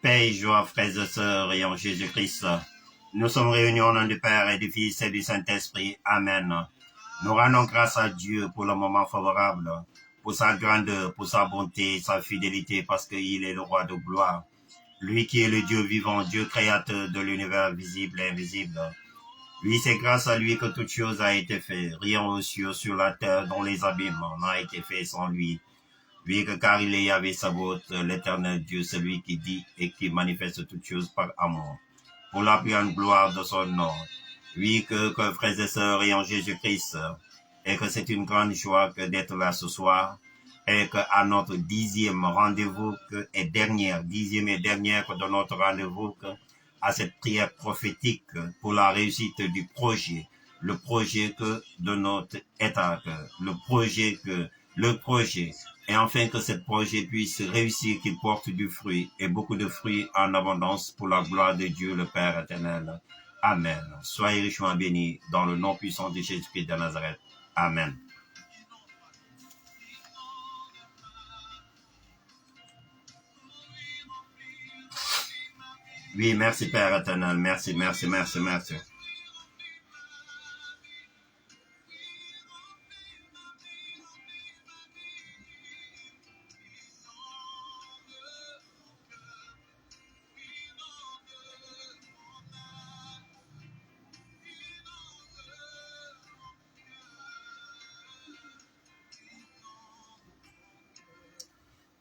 Paix et joie, frères et sœurs, et en Jésus-Christ. Nous sommes réunis au nom du Père et du Fils et du Saint-Esprit. Amen. Nous rendons grâce à Dieu pour le moment favorable, pour sa grandeur, pour sa bonté, sa fidélité, parce qu'il est le roi de gloire. Lui qui est le Dieu vivant, Dieu créateur de l'univers visible et invisible. Oui, c'est grâce à lui que toute chose a été faite, rien aux cieux, sur la terre, dont les abîmes n'ont été faits sans lui. Oui, que car il est Yahvé Sabaoth, l'éternel Dieu, celui qui dit et qui manifeste toutes choses par amour, pour la plus grande gloire de son nom. Oui, que frères et sœurs et en Jésus-Christ, et que c'est une grande joie que d'être là ce soir, et que à notre dixième rendez-vous dixième et dernière de notre rendez-vous, à cette prière prophétique pour la réussite du projet, le projet que de notre État, le projet, et enfin que ce projet puisse réussir, qu'il porte du fruit, et beaucoup de fruits en abondance pour la gloire de Dieu le Père éternel. Amen. Soyez richement bénis dans le nom puissant de Jésus-Christ de Nazareth. Amen. Oui, merci Père éternel. Merci.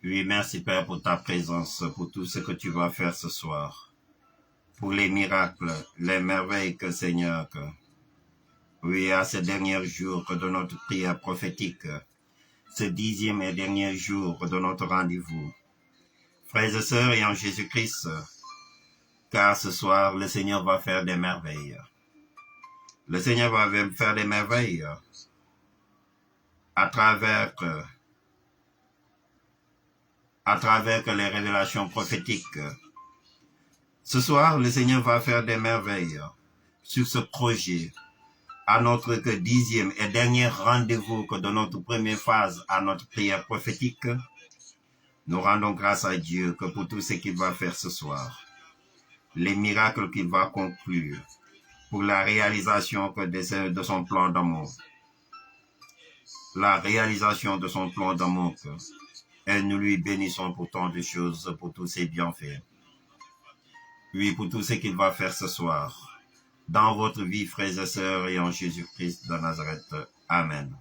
Oui, merci Père pour ta présence, pour tout ce que tu vas faire ce soir, pour les miracles, les merveilles que Seigneur, oui, à ces derniers jours de notre prière prophétique, ce dixième et dernier jour de notre rendez-vous. Frères et sœurs et en Jésus-Christ, car ce soir, le Seigneur va faire des merveilles. Le Seigneur va faire des merveilles à travers les révélations prophétiques. Ce soir, le Seigneur va faire des merveilles sur ce projet, à notre dixième et dernier rendez-vous de notre première phase à notre prière prophétique. Nous rendons grâce à Dieu que pour tout ce qu'il va faire ce soir, les miracles qu'il va conclure, pour la réalisation de son plan d'amour. La réalisation de son plan d'amour. Et nous lui bénissons pour tant de choses, pour tous ses bienfaits. Oui, pour tout ce qu'il va faire ce soir. Dans votre vie, frères et sœurs, et en Jésus-Christ de Nazareth. Amen.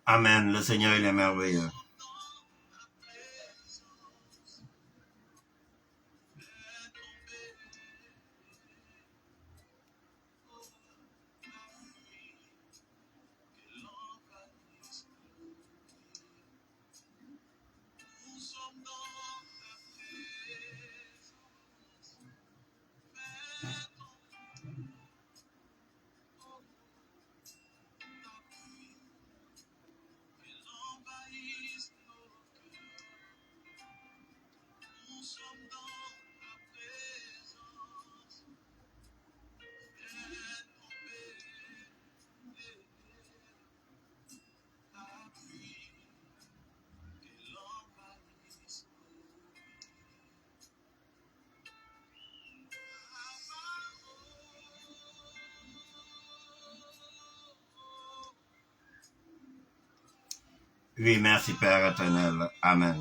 Amen. Le Seigneur, il est merveilleux. Oui, merci Père éternel. Amen.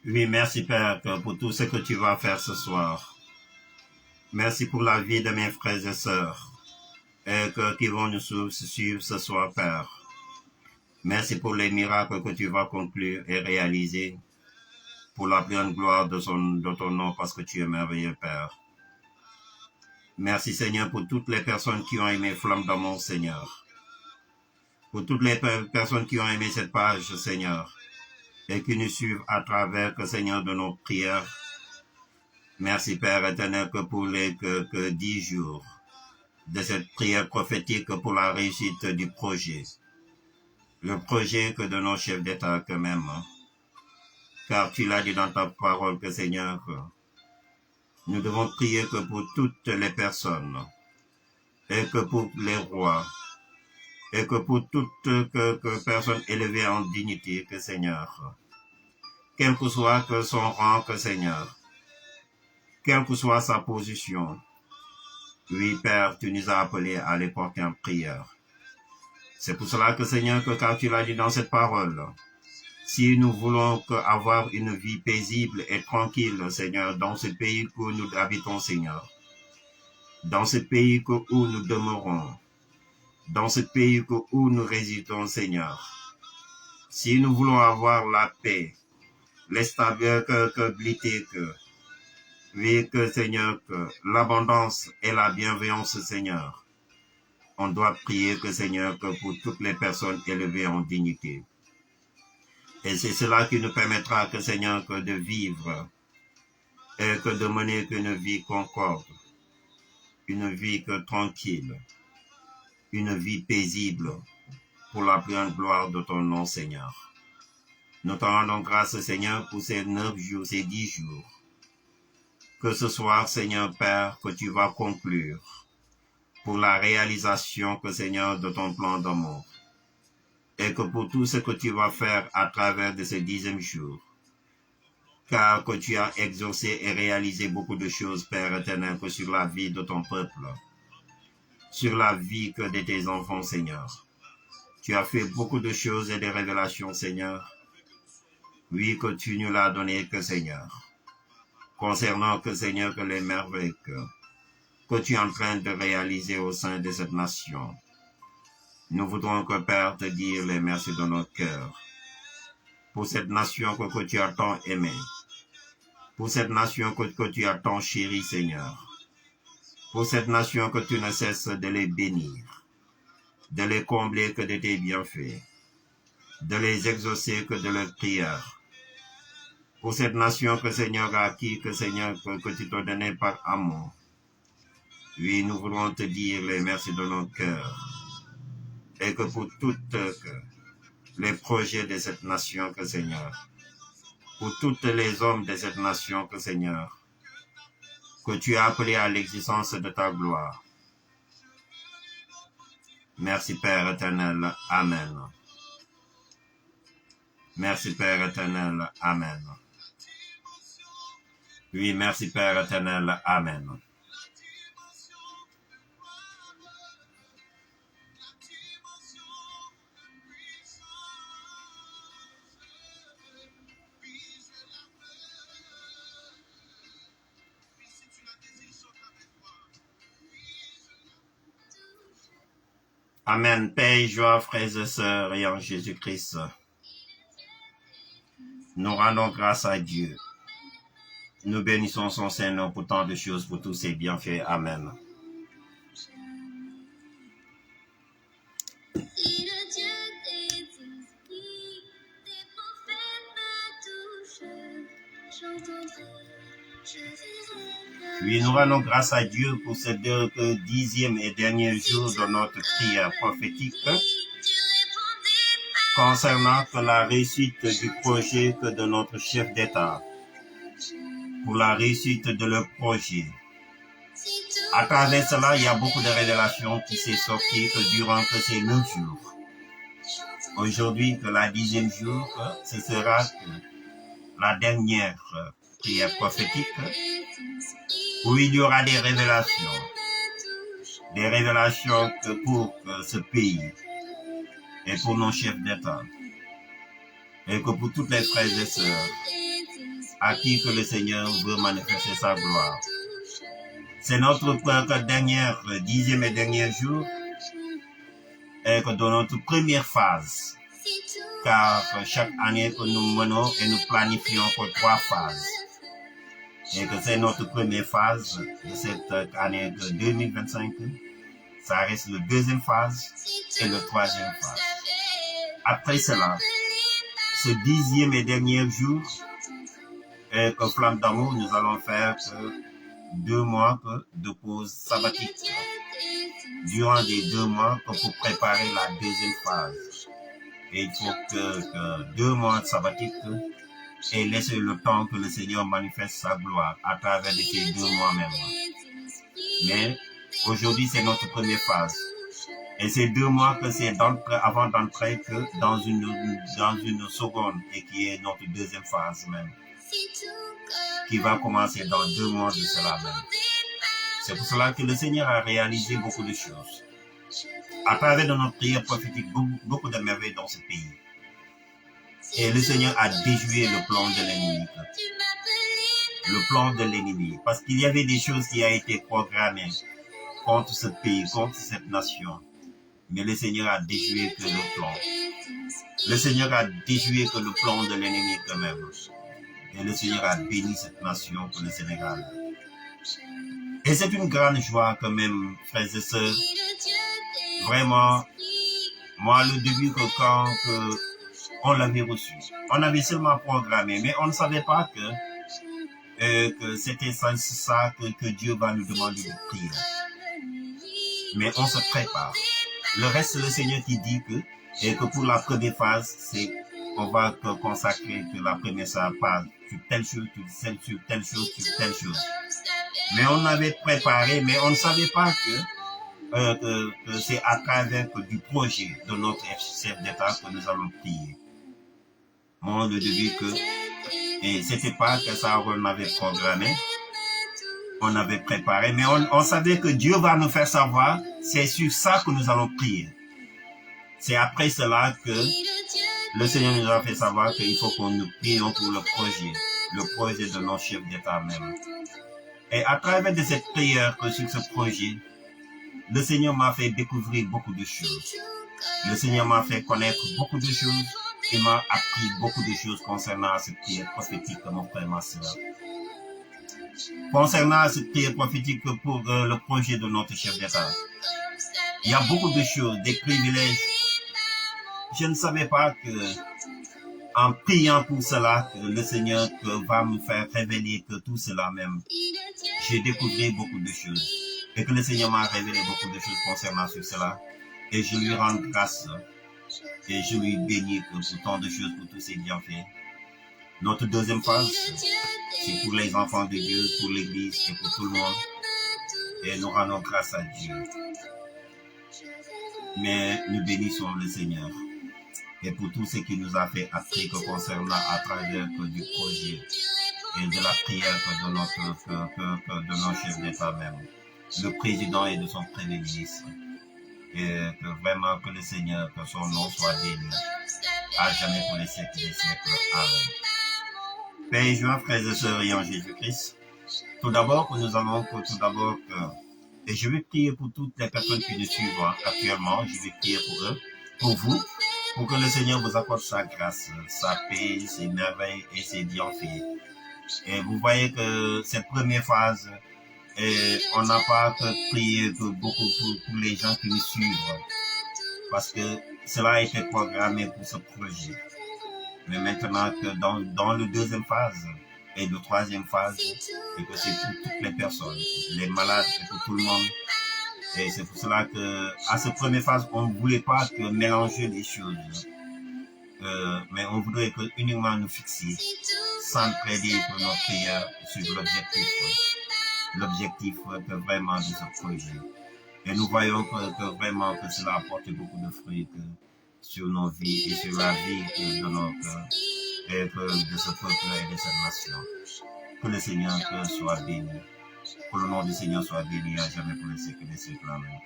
Oui, merci Père pour tout ce que tu vas faire ce soir. Merci pour la vie de mes frères et sœurs qui vont nous suivre ce soir, Père. Merci pour les miracles que tu vas conclure et réaliser pour la pleine gloire de ton nom parce que tu es merveilleux, Père. Merci Seigneur pour toutes les personnes qui ont aimé Flamme d'amour, Seigneur. Pour toutes les personnes qui ont aimé cette page, Seigneur, et qui nous suivent à travers, Seigneur, de nos prières. Merci Père éternel que pour les 10 jours de cette prière prophétique pour la réussite du projet. Le projet que de nos chefs d'État qu'eux-mêmes. Car tu l'as dit dans ta parole que Seigneur, nous devons prier que pour toutes les personnes et que pour les rois et que pour toute personne élevée en dignité que Seigneur, quel que soit que son rang que Seigneur, quelle que soit sa position, oui Père, tu nous as appelés à les porter en prière. C'est pour cela que Seigneur, que quand tu l'as dit dans cette parole, si nous voulons avoir une vie paisible et tranquille, Seigneur, dans ce pays où nous habitons, Seigneur, dans ce pays où nous demeurons, dans ce pays où nous résidons, Seigneur, si nous voulons avoir la paix, la stabilité, oui, Seigneur, que l'abondance et la bienveillance, Seigneur, on doit prier Seigneur, que pour toutes les personnes élevées en dignité. Et c'est cela qui nous permettra Seigneur, de vivre et de mener une vie concorde, une vie tranquille, une vie paisible pour la pleine gloire de ton nom, Seigneur. Nous te rendons grâce, Seigneur, pour ces 9 jours, ces 10 jours. Que ce soir, Seigneur Père, que tu vas conclure pour la réalisation, Seigneur, de ton plan d'amour. Et que pour tout ce que tu vas faire à travers de ce 10e jour, car que tu as exaucé et réalisé beaucoup de choses, Père éternel, que sur la vie de ton peuple, sur la vie de tes enfants, Seigneur. Tu as fait beaucoup de choses et des révélations, Seigneur. Oui, que tu nous l'as donné, Seigneur. Concernant, Seigneur, que les merveilles que tu es en train de réaliser au sein de cette nation. Nous voudrons Père, te dire les merci de notre cœur. Pour cette nation que tu as tant aimée. Pour cette nation que tu as tant chérie, Seigneur. Pour cette nation que tu ne cesses de les bénir. De les combler de tes bienfaits. De les exaucer de leurs prières. Pour cette nation Seigneur a acquis, Seigneur, que tu t'as donné par amour. Oui, nous voulons te dire les merci de notre cœur. Et que pour toutes les projets de cette nation, Seigneur, pour tous les hommes de cette nation, Seigneur, que tu as appelés à l'existence de ta gloire. Merci Père éternel. Amen. Merci Père éternel. Amen. Oui, merci Père éternel. Amen. Amen. Paix et joie, frères et sœurs, et en Jésus-Christ. Nous rendons grâce à Dieu. Nous bénissons son Seigneur pour tant de choses, pour tous ses bienfaits. Amen. Oui, nous rendons grâce à Dieu pour ce 10e et dernier jour de notre prière prophétique concernant la réussite du projet de notre chef d'État, pour la réussite de leur projet. À travers cela, il y a beaucoup de révélations qui s'est sorties durant ces 9 jours. Aujourd'hui, la 10e jour, ce sera la dernière prière prophétique où il y aura des révélations pour ce pays et pour nos chefs d'État et que pour tous les frères et sœurs à qui que le Seigneur veut manifester sa gloire. C'est notre dernière, 10e et dernier jour, et que dans notre première phase, car chaque année que nous menons et nous planifions pour 3 phases, et que c'est notre première phase de cette année de 2025, ça reste la deuxième phase et la troisième phase. Après cela, ce 10e et dernier jour, et que Flamme d'amour, nous allons faire 2 mois de pause sabbatique. Durant les 2 mois, pour préparer la deuxième phase. Et il faut que 2 mois de sabbatique et laisser le temps que le Seigneur manifeste sa gloire à travers ces 2 mois même. Mais aujourd'hui, c'est notre première phase. Et ces 2 mois que c'est avant d'entrer que dans une seconde et qui est notre deuxième phase même. Qui va commencer dans 2 mois de cela même. C'est pour cela que le Seigneur a réalisé beaucoup de choses. À travers de notre prière prophétique, beaucoup de merveilles dans ce pays. Et le Seigneur a déjoué le plan de l'ennemi. Le plan de l'ennemi. Parce qu'il y avait des choses qui ont été programmées contre ce pays, contre cette nation. Mais le Seigneur a déjoué que le plan. Le Seigneur a déjoué que le plan de l'ennemi quand même. Et le Seigneur a béni cette nation pour le Sénégal. Et c'est une grande joie quand même, frères et sœurs. Vraiment, moi, le début quand on l'avait reçu, on avait seulement programmé, mais on ne savait pas que c'était ça que Dieu va nous demander de prier. Mais on se prépare. Le reste, c'est le Seigneur qui dit que pour la première phase, on va consacrer que la première phase sur telle chose, sur telle chose, sur telle chose. Mais on avait préparé, mais on ne savait pas que c'est à travers du projet de notre chef d'État que nous allons prier. Moi, le début et c'était pas que ça on avait programmé, on avait préparé, mais on savait que Dieu va nous faire savoir, c'est sur ça que nous allons prier. C'est après cela que le Seigneur nous a fait savoir qu'il faut qu'on nous prions pour le projet de nos chefs d'État même. Et à travers de cette prière sur ce projet, le Seigneur m'a fait découvrir beaucoup de choses. Le Seigneur m'a fait connaître beaucoup de choses. Il m'a appris beaucoup de choses concernant cette prière prophétique de mon frère et ma soeur. Concernant cette prière prophétique pour le projet de notre chef d'État, il y a beaucoup de choses, des privilèges. Je ne savais pas que en priant pour cela, que le Seigneur va me faire révéler que tout cela même, j'ai découvert beaucoup de choses. Et que le Seigneur m'a révélé beaucoup de choses concernant cela. Et je lui rends grâce. Et je lui bénis pour tant de choses, pour tous ces bienfaits. Notre deuxième phase, c'est pour les enfants de Dieu, pour l'Église et pour tout le monde. Et nous rendons grâce à Dieu. Mais nous bénissons le Seigneur. Et pour tout ce qu'il nous a fait après concernant à travers du projet et de la prière de nos chefs d'État même, le président et de son premier ministre. Et que vraiment que le Seigneur, que son nom soit béni à jamais pour les siècles des siècles. Amen. Père et joie, frères et sœurs et en Jésus-Christ, tout d'abord, et je vais prier pour toutes les personnes qui nous suivent actuellement, je vais prier pour eux, pour vous, pour que le Seigneur vous accorde sa grâce, sa paix, ses merveilles et ses bienfaits. Et vous voyez que cette première phase, on n'a pas prié beaucoup pour les gens qui nous suivent, parce que cela a été programmé pour ce projet. Mais maintenant que dans la deuxième phase et la troisième phase, et que c'est pour toutes les personnes, les malades et pour tout le monde. Et c'est pour cela que à cette première phase, on ne voulait pas mélanger les choses. Mais on voudrait uniquement nous fixer, s'entraider pour notre prière sur l'objectif vraiment de ce projet. Et nous voyons que vraiment que cela apporte beaucoup de fruits sur nos vies et sur la vie de notre et de ce peuple et de cette nation. Que le Seigneur soit béni. Que le nom du Seigneur soit béni à jamais pour les siècles des siècles. Amen.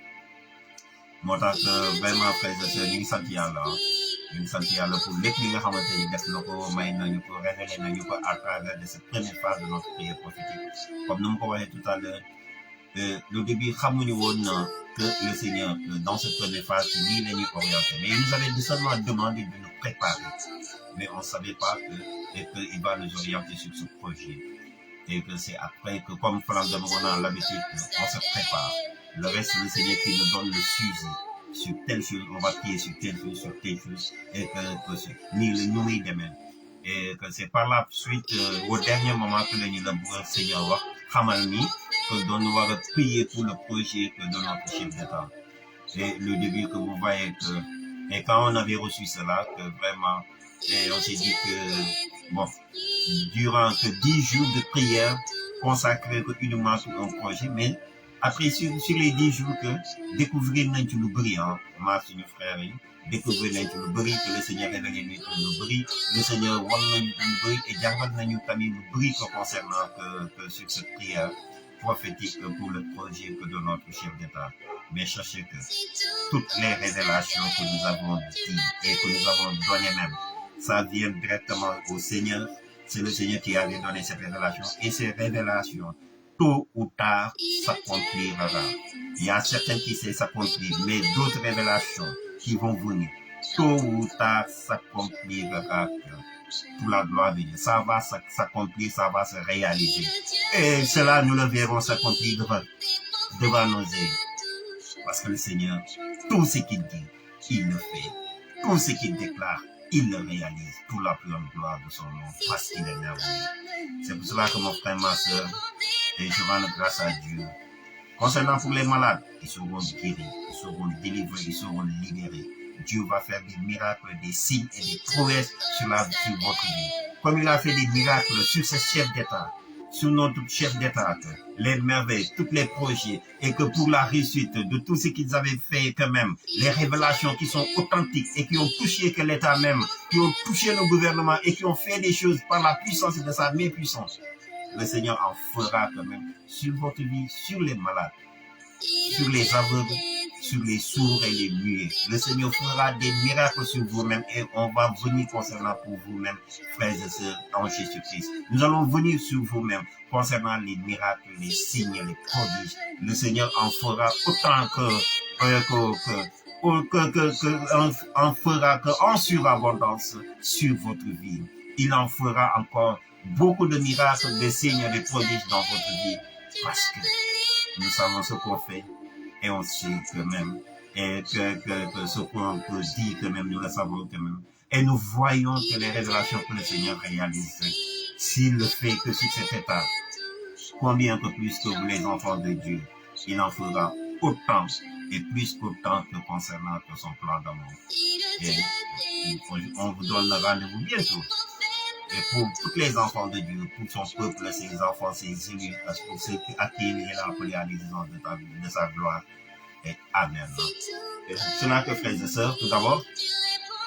moo tax vraiment frères et sœurs ñu ngi sant yàlla ñu ngi sant yàlla pour lépp li nga xamante ni def na ko may nañu ko révélé nañu ko à travers de cette première phase de notre prière prophétique comme nu mu ko waxee tout à l'heure le début xamuñu woon que le Seigneur dans cette première phase lii la ñuy orienté mais il nous avait seulement demandé de nous préparer mais on ne savait pas qu'il va nous orienter sur ce projet et que c'est après que comme Franck on a l'habitude on se prépare le reste le Seigneur qui nous donne le sujet sur telle chose on va prier sur telle chose et que c'est ni le nous demain et que c'est par la suite au dernier moment que le Seigneur va xamal ni que nous va prier pour le projet de notre chef d'État et le début que vous voyez que et quand on avait reçu cela que vraiment et on s'est dit que bon durant que 10 jours de prière consacrés uniquement sur un projet mais après sur les 10 jours que découvrir nañ ci lu bëri ma suñu frère yi découvrir nañ ci lu bëri que le Seigneur révélé nañu lu bëri le Seigneur wan nañu lu bëri et jàngal nañu tamit lu bëri concernant que sur cette prière prophétique pour le projet que de notre chef d'État. Mais sachez que toutes les révélations que nous avons dit et que nous avons données même, ça vient directement au Seigneur. C'est le Seigneur qui avait donné ces révélations et ces révélations tôt ou tard s'accomplira. Il y a certaines qui s'accomplissent, mais d'autres révélations qui vont venir tôt ou tard s'accomplira pour la gloire de Dieu. Ça va s'accomplir, ça va se réaliser. Et cela, nous le verrons s'accomplir devant nos yeux. Parce que le Seigneur, tout ce qu'il dit, il le fait. Tout ce qu'il déclare, il le réalise pour la plus grande gloire de son nom, parce qu'il est merveilleux. C'est pour cela que mon frère, ma soeur, et je rends grâce à Dieu. Concernant pour les malades, ils seront guéris, ils seront délivrés, ils seront libérés. Dieu va faire des miracles, des signes et des prouesses sur votre vie. Comme il a fait des miracles sur ce chef d'État, sur notre chef d'État, les merveilles, tous les projets, et que pour la réussite de tout ce qu'ils avaient fait quand même, les révélations qui sont authentiques et qui ont touché que l'État même, qui ont touché le gouvernement et qui ont fait des choses par la puissance de sa mépuissance. Le Seigneur en fera quand même sur votre vie, sur les malades, sur les aveugles, sur les sourds et les muets. Le Seigneur fera des miracles sur vous-même et on va venir concernant pour vous-même, frères et sœurs, en Jésus-Christ. Nous allons venir sur vous-même concernant les miracles, les signes, les prodiges. Le Seigneur en fera autant en fera qu'en surabondance sur votre vie. Il en fera encore beaucoup de miracles, de signes, de prodiges dans votre vie parce que nous savons ce qu'on fait et on sait que même et que ce qu'on peut dire que même nous le savons que même et nous voyons que les révélations que le Seigneur réalise s'il le fait que sur cet état combien que plus que vous les enfants de Dieu il en fera autant et plus qu'autant que concernant que son plan d'amour et on vous donne le rendez-vous bientôt. Et pour tous les enfants de Dieu, pour son peuple, ses enfants, ses élus, pour ceux à qui il a appelé à l'existence de sa gloire. Et Amen. Et cela que frères et sœurs, tout d'abord,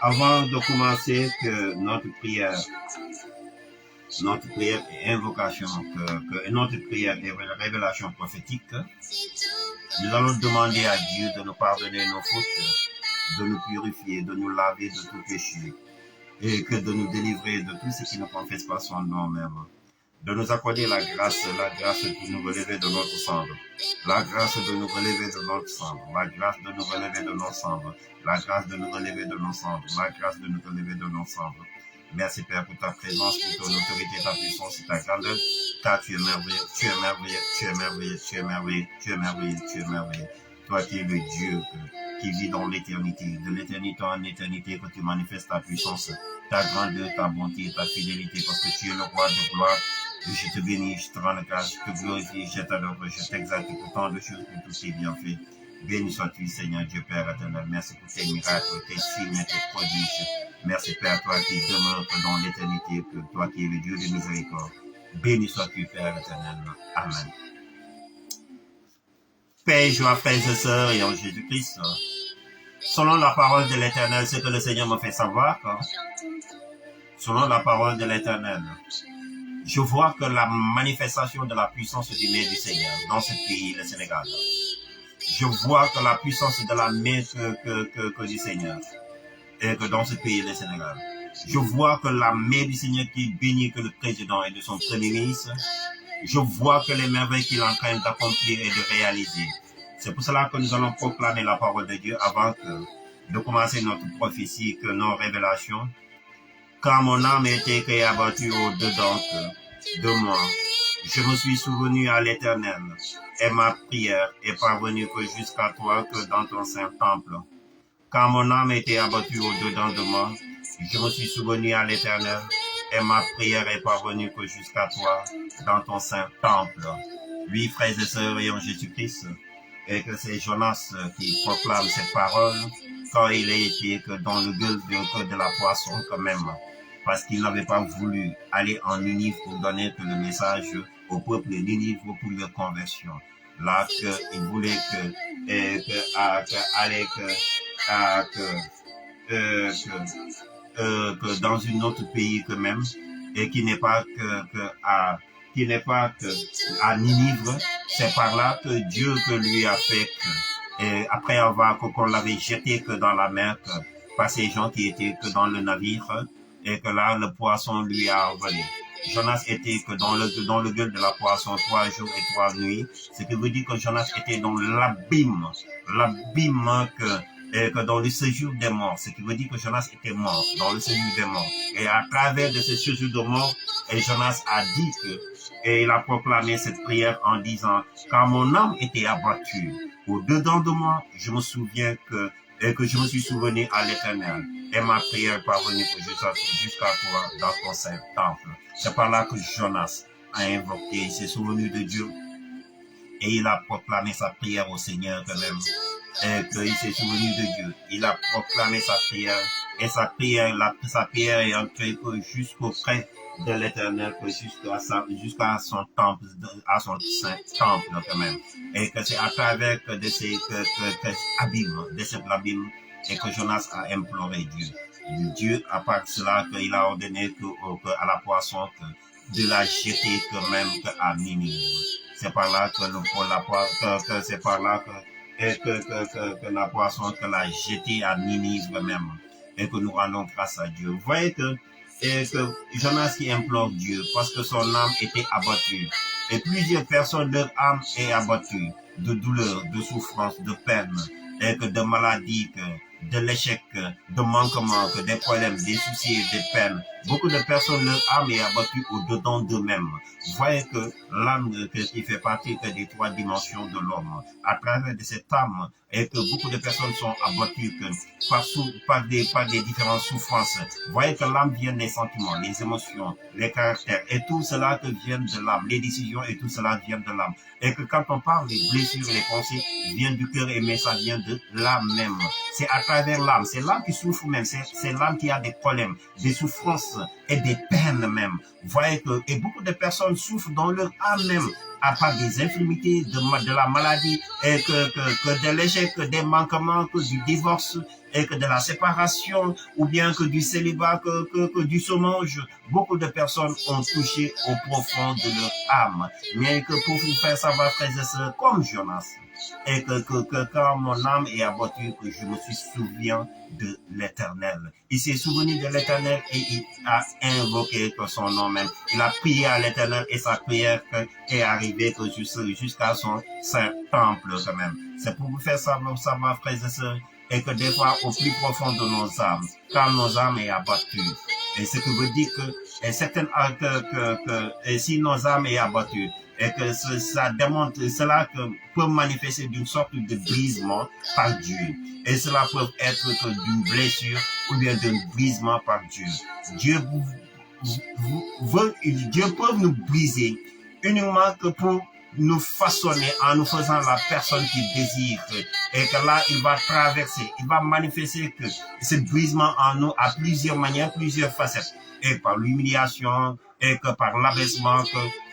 avant de commencer que notre prière et invocation, que notre prière et révélation prophétique, nous allons demander à Dieu de nous pardonner nos fautes, de nous purifier, de nous laver de tout péché. Et que de nous délivrer de tout ce qui ne confesse pas son nom même. De nous accorder la grâce de nous relever de notre cendre. La grâce de nous relever de notre cendre. La grâce de nous relever de nos cendres. La grâce de nous relever de nos cendres. La grâce de nous relever de nos cendres. Merci Père pour ta présence, pour ton autorité, ta puissance et ta grandeur. Car tu es merveilleux, tu es merveilleux, tu es merveilleux, tu es merveilleux, tu es merveilleux, tu es merveilleux. Toi qui es le Dieu qui vit dans l'éternité, de l'éternité en éternité, que tu manifestes ta puissance, ta grandeur, ta bonté, ta fidélité, parce que tu es le roi de gloire. Je te bénis, je te rends grâce, je te glorifie, je t'adore, je t'exalte pour tant de choses, pour tous tes bienfaits. Béni sois-tu, Seigneur Dieu Père éternel. Merci pour tes miracles, tes signes, tes prodiges. Merci Père, toi qui demeures dans l'éternité, toi qui es le Dieu de miséricorde. Béni sois-tu, Père éternel. Amen. Paix et joie, frères et sœurs, et en Jésus-Christ. Selon la parole de l'Éternel, ce que le Seigneur me fait savoir, selon la parole de l'Éternel, je vois que la manifestation de la puissance du nez du Seigneur dans ce pays, le Sénégal. je vois que la puissance de la main que du Seigneur, et que dans ce pays, le Sénégal, je vois que la main du Seigneur qui bénit que le président et de son premier ministre, je vois que les merveilles qu'il est en train d'accomplir et de réaliser. C'est pour cela que nous allons proclamer la parole de Dieu avant de commencer notre prophétie, que nos révélations. Quand mon âme était abattue au-dedans de moi, je me suis souvenu à l'Éternel, et ma prière est parvenue que jusqu'à toi, que dans ton saint temple. Quand mon âme était abattue au-dedans de moi, je me suis souvenu à l'Éternel, et ma prière est parvenue que jusqu'à toi, dans ton saint temple. Oui, frères et sœurs, ayant Jésus-Christ, et que c'est Jonas qui proclame cette parole, quand il a été que dans le gueule de la poisson quand même, parce qu'il n'avait pas voulu aller en Ninive pour donner que le message au peuple de Ninive pour leur conversion. Là, il voulait que dans un autre pays que même, et qui n'est pas à Ninive, c'est par là que Dieu que lui a fait et après avoir qu'on l'avait jeté que dans la mer par ces gens qui étaient que dans le navire, et que là le poisson lui a envolé. Jonas était que dans le gueule de la poisson 3 jours et 3 nuits, ce qui veut dire que Jonas était dans l'abîme que dans le séjour des morts, ce qui veut dire que Jonas était mort dans le séjour des morts. Et à travers de ce séjour de mort, et Jonas a dit et il a proclamé cette prière en disant, quand mon âme était abattue au-dedans de moi, je me souviens que je me suis souvenu à l'Éternel, et ma prière est parvenue jusqu'à toi dans ton saint temple. C'est par là que Jonas a invoqué, il s'est souvenu de Dieu, et il a proclamé sa prière au Seigneur quand même, et qu'il s'est souvenu de Dieu. Il a proclamé sa prière, et sa prière est entrée jusqu'auprès de l'Éternel, jusqu'à son temple, à son saint temple quand même. Et que c'est à travers de ces abîmes, et que Jonas a imploré Dieu. Dieu, à part cela, qu'il a ordonné à la poisson de la jeter quand même à Ninive. C'est par là que la poisson que l'a jeté à Ninive même, et que nous rendons grâce à Dieu. Vous voyez que Jonas qui implore Dieu parce que son âme était abattue. Et plusieurs personnes, leur âme est abattue de douleur, de souffrance, de peine, et que de maladie, de l'échec, de manquement, des problèmes, des soucis et des peines. Beaucoup de personnes, leur âme est abattue au-dedans d'eux-mêmes. Vous voyez que l'âme qui fait partie des 3 dimensions de l'homme, à travers de cette âme, et que beaucoup de personnes sont abattues par des différentes souffrances. Vous voyez que l'âme vient des sentiments, les émotions, les caractères, et tout cela que vient de l'âme, les décisions et tout cela vient de l'âme. Et que quand on parle des blessures, les pensées viennent du cœur, mais ça vient de l'âme même. C'est à travers l'âme, c'est l'âme qui souffre même, c'est l'âme qui a des problèmes, des souffrances et des peines même. Vous voyez et beaucoup de personnes souffrent dans leur âme même, à part des infirmités, de la maladie, et que de l'échec, des manquements, que du divorce, et que de la séparation, ou bien que du célibat, que du sommage. Beaucoup de personnes ont touché au profond de leur âme. Mais que pour vous faire savoir, frères et sœurs, comme Jonas, et que quand mon âme est abattue, que je me suis souvenu de l'Éternel. Il s'est souvenu de l'Éternel et il a invoqué son nom même. Il a prié à l'Éternel et sa prière est arrivée jusqu'à son saint temple quand même. C'est pour vous faire savoir, frères et sœurs, et que des fois, au plus profond de nos âmes, quand nos âmes est abattue, et ce que veut dire que si nos âmes est abattue, et que ça démontre, cela peut manifester d'une sorte de brisement par Dieu. Et cela peut être d'une blessure ou bien d'un brisement par Dieu. Dieu peut nous briser uniquement que pour nous façonner en nous faisant la personne qu'il désire. Et que là, il va traverser, il va manifester que ce brisement en nous à plusieurs manières, plusieurs facettes. Et par l'humiliation, et que par l'abaissement,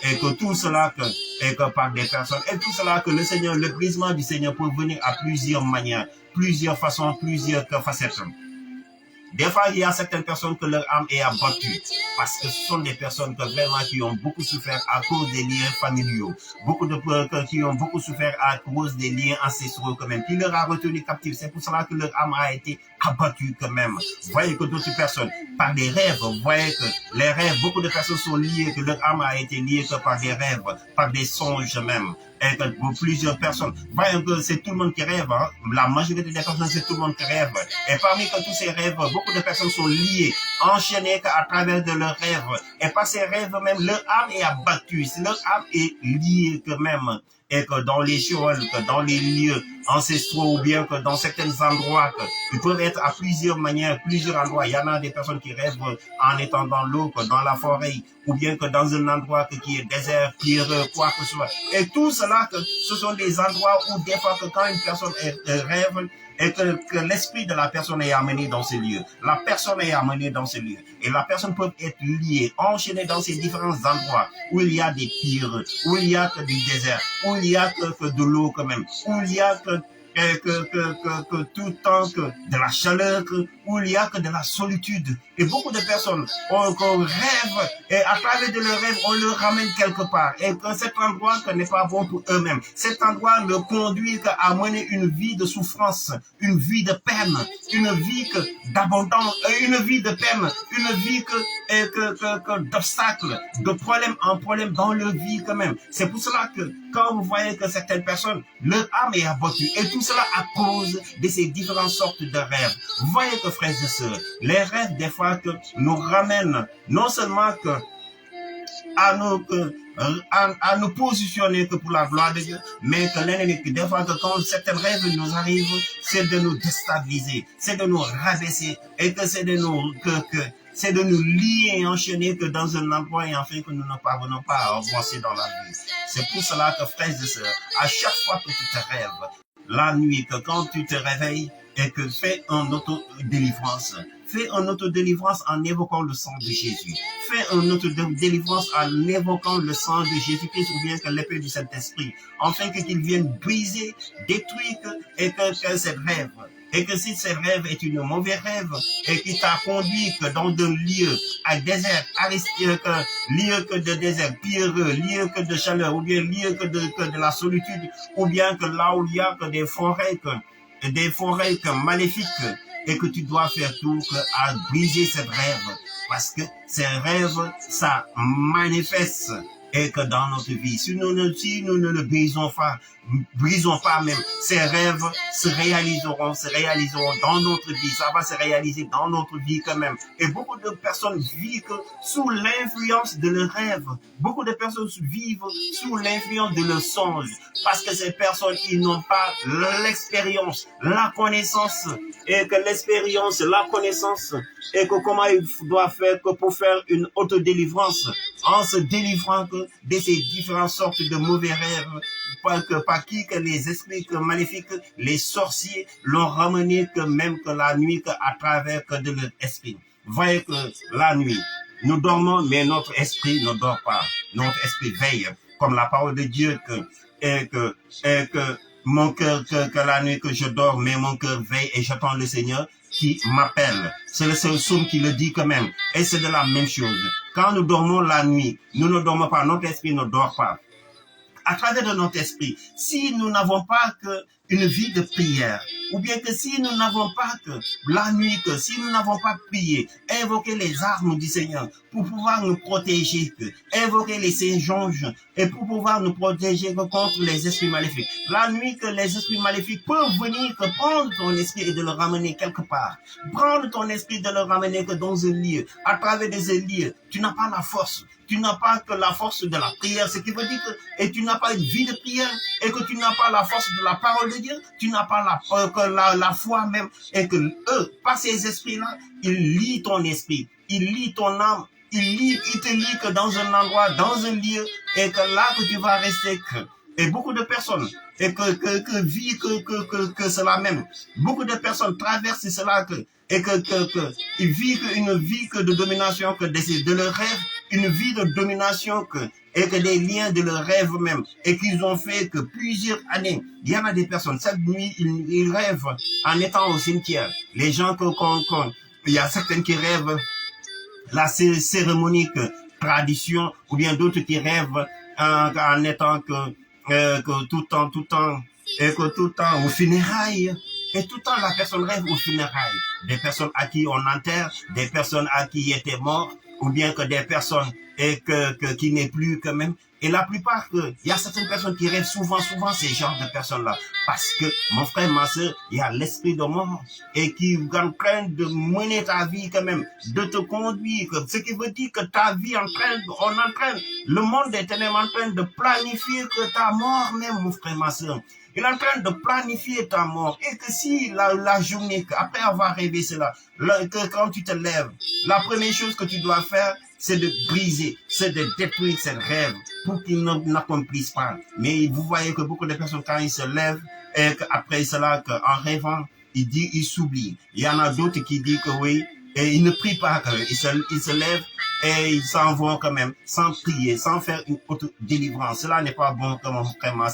et que tout cela, et que par des personnes, et tout cela que le brisement du Seigneur peut venir à plusieurs manières, plusieurs façons, plusieurs facettes. Des fois, il y a certaines personnes que leur âme est abattue parce que ce sont des personnes que vraiment qui ont beaucoup souffert à cause des liens familiaux, qui ont beaucoup souffert à cause des liens ancestraux quand même, qui leur a retenu captifs. C'est pour cela que leur âme a été abattue quand même. Vous voyez que d'autres personnes, par des rêves, vous voyez que les rêves, beaucoup de personnes sont liées, que leur âme a été liée que par des rêves, par des songes même. Et que pour plusieurs personnes, voyez que c'est tout le monde qui rêve. Hein. La majorité des personnes, c'est tout le monde qui rêve. Et parmi tous ces rêves, beaucoup de personnes sont liées, enchaînées à travers de leurs rêves. Et par ces rêves même, leur âme est abattue. Leur âme est liée quand même. Et que dans les choses, que dans les lieux ancestraux, ou bien que dans certains endroits, ils peuvent être à plusieurs manières, plusieurs endroits. Il y en a des personnes qui rêvent en étant dans l'eau, que dans la forêt, ou bien que dans un endroit qui est désert, pierreux, quoi que ce soit. Et tout cela, que ce sont des endroits où des fois que quand une personne rêve, et que l'esprit de la personne est amené dans ces lieux. La personne est amenée dans ces lieux. Et la personne peut être liée, enchaînée dans ces différents endroits où il y a des pierres, où il y a que du désert, où il y a que de l'eau quand même, où il y a que tout le temps que de la chaleur, où il y a que de la solitude. Et beaucoup de personnes rêvent, et à travers de leurs rêves, on le ramène quelque part. Et que cet endroit n'est pas bon pour eux-mêmes. Cet endroit le conduit à mener une vie de souffrance, une vie de peine, une vie d'abondance, une vie de peine, une vie d'obstacles, de problème en problème dans leur vie quand même. C'est pour cela que quand vous voyez que certaines personnes, leur âme est abattue, et tout cela à cause de ces différentes sortes de rêves. Vous voyez que, frères et sœurs, les rêves, des fois, que nous ramènent non seulement que à nous positionner que pour la gloire de Dieu, mais que l'ennemi, des fois, que quand certains rêves nous arrivent, c'est de nous déstabiliser, c'est de nous rabaisser, et que c'est de nous, c'est de nous lier et enchaîner que dans un endroit et en fait que nous ne parvenons pas à avancer dans la vie. C'est pour cela que, frères et sœurs, à chaque fois que tu te rêves, la nuit, que quand tu te réveilles et que fais une auto-délivrance, fais une auto-délivrance en évoquant le sang de Jésus. Fais une auto-délivrance en évoquant le sang de Jésus-Christ ou bien que l'épée du Saint-Esprit, afin qu'il vienne briser, détruire et que ces rêves. Et que si ce rêve est une mauvaise rêve et qui t'a conduit que dans un lieu à désert, lieu que de désert, pierreux, lieu que de chaleur, ou bien lieu que de la solitude, ou bien que là où il y a que des forêts maléfiques, et que tu dois faire tout à briser ces rêves. Parce que ces rêves, ça manifeste. Et que dans notre vie, si nous ne le brisons pas même, ces rêves se réaliseront dans notre vie. Ça va se réaliser dans notre vie quand même. Et beaucoup de personnes vivent sous l'influence de leurs rêves. Beaucoup de personnes vivent sous l'influence de leurs songes. Parce que ces personnes, ils n'ont pas l'expérience, la connaissance. Et que l'expérience, la connaissance, et que comment ils doivent faire que pour faire une autodélivrance, en se délivrant de ces différentes sortes de mauvais rêves, par qui que les esprits maléfiques, les sorciers l'ont ramené que même que la nuit à travers que de leur esprit. Voyez que la nuit, nous dormons, mais notre esprit ne dort pas. Notre esprit veille, comme la parole de Dieu que mon cœur, que la nuit que je dors, mais mon cœur veille et j'attends le Seigneur qui m'appelle. C'est le seul psaume qui le dit quand même. Et c'est de la même chose. Quand nous dormons la nuit, nous ne dormons pas, notre esprit ne dort pas. À travers de notre esprit, si nous n'avons pas une vie de prière, ou bien que si nous n'avons pas que la nuit, que si nous n'avons pas prié, invoquer les armes du Seigneur pour pouvoir nous protéger, invoquer les saints-anges et pour pouvoir nous protéger contre les esprits maléfiques. La nuit, que les esprits maléfiques peuvent venir que prendre ton esprit et de le ramener quelque part. Prendre ton esprit de le ramener que dans un lieu. À travers des lieux, tu n'as pas la force. Tu n'as pas que la force de la prière, ce qui veut dire que et tu n'as pas une vie de prière et que tu n'as pas la force de la parole de Dieu, tu n'as pas la foi même et que eux, par ces esprits-là, ils lient ton esprit, ils lient ton âme, ils te lient que dans un endroit, dans un lieu et que là que tu vas rester que. Et beaucoup de personnes et que vivent que cela même. Beaucoup de personnes traversent cela et ils vivent une vie que de domination que de leur rêve, une vie de domination et que des liens de leur rêve même et qu'ils ont fait que plusieurs années. Il y en a des personnes, chaque nuit, ils rêvent en étant au cimetière. Les gens Il y a certaines qui rêvent la cérémonique tradition, ou bien d'autres qui rêvent en étant que tout le temps, et que tout le temps aux funérailles. Et tout le temps, la personne rêve aux funérailles. Des personnes à qui on enterre, des personnes à qui étaient morts, ou bien que des personnes qui n'est plus quand même. Et la plupart, il y a certaines personnes qui rêvent souvent ces genres de personnes-là. Parce que, mon frère, ma soeur, il y a l'esprit de mort et qui est en train de mener ta vie quand même, de te conduire. Ce qui veut dire que ta vie le monde est en train de planifier que ta mort même, mon frère, ma soeur. Il est en train de planifier ta mort. Et que si la journée, après avoir rêvé cela, que quand tu te lèves, la première chose que tu dois faire, c'est de briser, c'est de détruire ces rêves pour qu'ils n'accomplissent pas. Mais vous voyez que beaucoup de personnes, quand ils se lèvent, et qu'après cela, en rêvant, ils s'oublient. Il y en a d'autres qui disent que oui, et ils ne prient pas, ils se lèvent et ils s'en vont quand même, sans prier, sans faire une autre délivrance. Cela n'est pas bon, comme vraiment.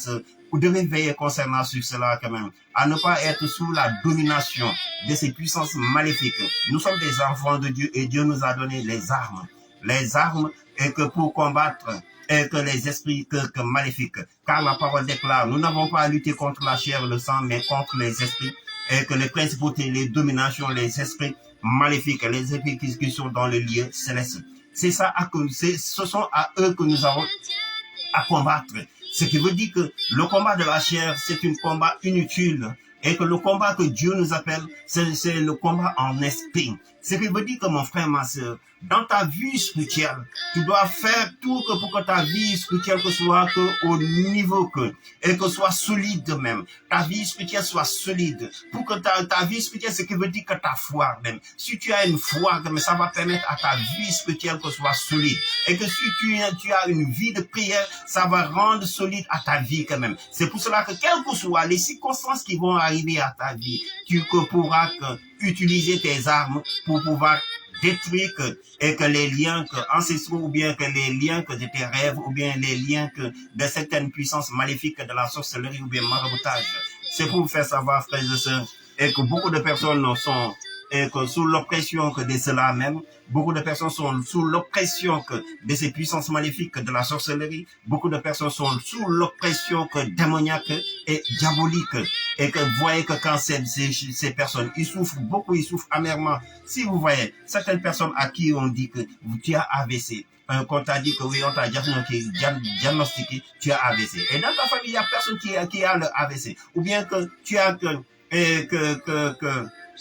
Vous devez veiller concernant sur cela quand même, à ne pas être sous la domination de ces puissances maléfiques. Nous sommes des enfants de Dieu et Dieu nous a donné les armes et que pour combattre et que les esprits que maléfiques. Car la parole déclare, nous n'avons pas à lutter contre la chair et le sang, mais contre les esprits et que les principautés, les dominations, les esprits maléfiques, les esprits qui sont dans le lieu céleste. C'est ça, ce sont à eux que nous avons à combattre. Ce qui veut dire que le combat de la chair, c'est un combat inutile. Et que le combat que Dieu nous appelle, c'est le combat en esprit. Ce qui veut dire que mon frère, ma soeur, dans ta vie spirituelle, tu dois faire tout pour que ta vie spirituelle soit au niveau et que soit solide même. Ta vie spirituelle soit solide. Pour que ta vie spirituelle, ce qui veut dire que ta foi même. Si tu as une foi, ça va permettre à ta vie spirituelle que soit solide. Et que si tu as une vie de prière, ça va rendre solide à ta vie quand même. C'est pour cela que quelles que soient les circonstances qui vont arriver à ta vie, tu pourras utiliser tes armes pour pouvoir détruire et que les liens ancestraux ou bien que les liens de tes rêves ou bien les liens de certaines puissances maléfiques de la sorcellerie ou bien maraboutage. C'est pour vous faire savoir, frères et sœurs, et que beaucoup de personnes sont sous l'oppression de cela même. Beaucoup de personnes sont sous l'oppression de ces puissances maléfiques de la sorcellerie. Beaucoup de personnes sont sous l'oppression démoniaque et diabolique. Et que vous voyez que quand ces personnes, ils souffrent beaucoup, ils souffrent amèrement. Si vous voyez certaines personnes à qui on dit que tu as AVC, qu'on t'a dit que oui, on t'a diagnostiqué, tu as AVC. Et dans ta famille, il n'y a personne qui a le AVC. Ou bien que tu as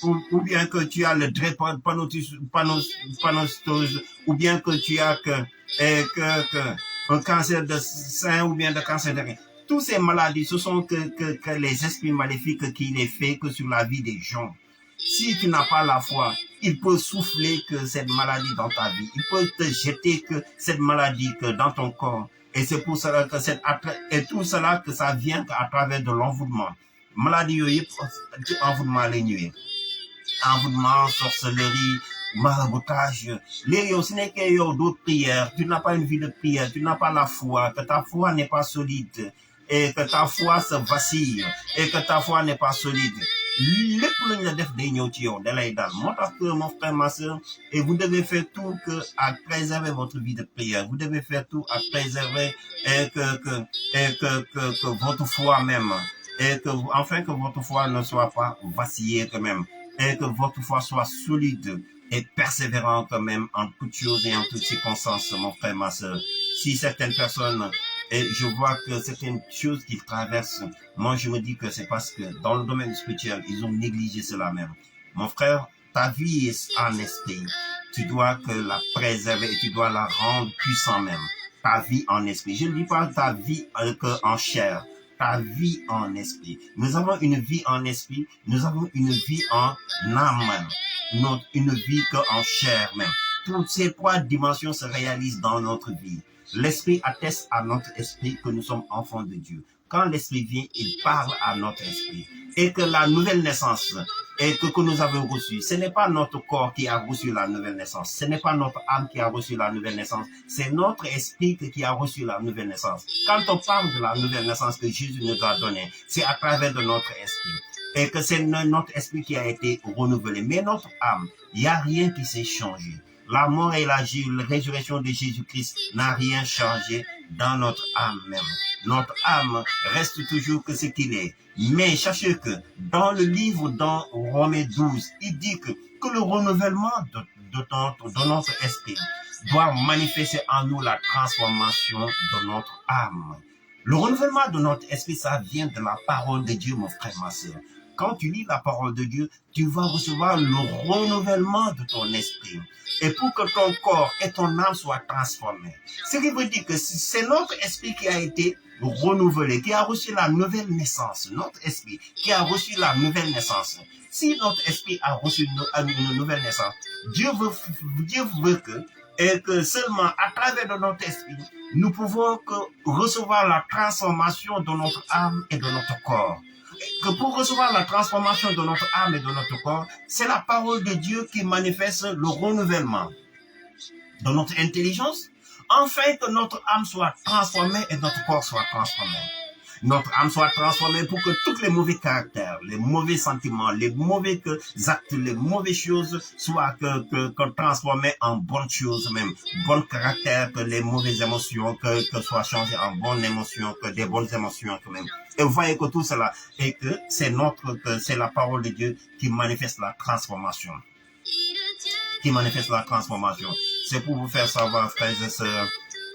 ou bien que tu as le drépanocytose, ou bien que tu as un cancer de sein ou bien de cancer de rein. Toutes ces maladies, ce sont que les esprits maléfiques qui les fait que sur la vie des gens. Si tu n'as pas la foi, il peut souffler que cette maladie dans ta vie. Il peut te jeter que cette maladie que dans ton corps. Et c'est pour cela que tout cela que ça vient à travers de l'envoûtement. Maladie, envoûtement les nuits. Envoûtement, sorcellerie, maraboutage. Ce n'est que d'autres prières. Tu n'as pas une vie de prière, tu n'as pas la foi, que ta foi n'est pas solide, et que ta foi se vacille, et que ta foi n'est pas solide. Mon frère, ma soeur, et vous devez faire tout à préserver votre vie de prière. Vous devez faire tout à préserver que votre foi même, et afin que votre foi ne soit pas vacillée quand même. Et que votre foi soit solide et persévérante même en toutes choses et en toutes circonstances, mon frère, ma soeur. Si certaines personnes, et je vois que certaines choses qu'ils traversent, moi je me dis que c'est parce que dans le domaine spirituel, ils ont négligé cela même. Mon frère, ta vie est en esprit. Tu dois la préserver et tu dois la rendre puissante même. Ta vie en esprit. Je ne dis pas ta vie en chair. Ta vie en esprit. Nous avons une vie en esprit, nous avons une vie en âme même, une vie en chair même. Toutes ces trois dimensions se réalisent dans notre vie. L'esprit atteste à notre esprit que nous sommes enfants de Dieu. Quand l'esprit vient, il parle à notre esprit. Et que la nouvelle naissance que nous avons reçue, ce n'est pas notre corps qui a reçu la nouvelle naissance, ce n'est pas notre âme qui a reçu la nouvelle naissance, c'est notre esprit qui a reçu la nouvelle naissance. Quand on parle de la nouvelle naissance que Jésus nous a donnée, c'est à travers de notre esprit. et que c'est notre esprit qui a été renouvelé. Mais notre âme, il n'y a rien qui s'est changé. La mort et la résurrection de Jésus-Christ n'a rien changé dans notre âme même. Notre âme reste toujours que ce qu'il est. Mais sachez que dans le livre dans Romains 12, il dit que le renouvellement de notre esprit doit manifester en nous la transformation de notre âme. Le renouvellement de notre esprit, ça vient de la parole de Dieu, mon frère, ma soeur. Quand tu lis la parole de Dieu, tu vas recevoir le renouvellement de ton esprit. Et pour que ton corps et ton âme soient transformés. Ce qui veut dire que c'est notre esprit qui a été renouvelé, qui a reçu la nouvelle naissance. Notre esprit qui a reçu la nouvelle naissance. Si notre esprit a reçu une nouvelle naissance, Dieu veut que seulement à travers de notre esprit, nous pouvons recevoir la transformation de notre âme et de notre corps. Que pour recevoir la transformation de notre âme et de notre corps, c'est la parole de Dieu qui manifeste le renouvellement de notre intelligence, afin que notre âme soit transformée et notre corps soit transformé. Notre âme soit transformée pour que tous les mauvais caractères, les mauvais sentiments, les mauvais actes, les mauvaises choses soient transformés en bonnes choses même. Bon caractère, que les mauvaises émotions que soient changées en bonnes émotions, que des bonnes émotions quand même. Et vous voyez que tout cela, et que c'est la parole de Dieu qui manifeste la transformation. Qui manifeste la transformation. C'est pour vous faire savoir, frères et sœurs,